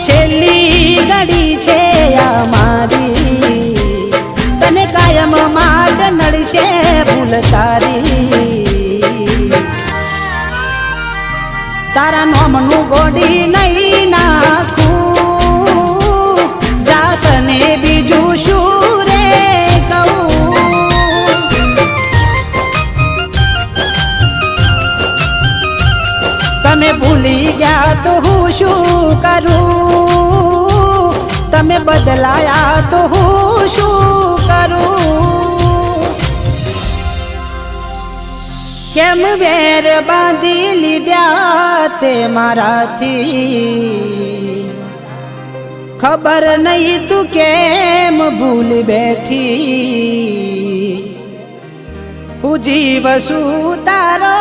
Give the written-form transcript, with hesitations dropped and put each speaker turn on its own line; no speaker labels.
છેલ્લી ઘડી છે આ મારી, તને કાયમ માટે નડશે ભૂલ તારી. તારા નોમનું ગોડી નહીં નાખું, જાતને બીજું શું રે કહું. તમે ભૂલી ગયા તો હું શું કરું, તમે બદલાયા તો હું શું કરું. કેમ વેર બાંધી લીધા તે મારાથી, ખબર નહીં તું કેમ ભૂલ બેઠી. હું જીવ છું તારો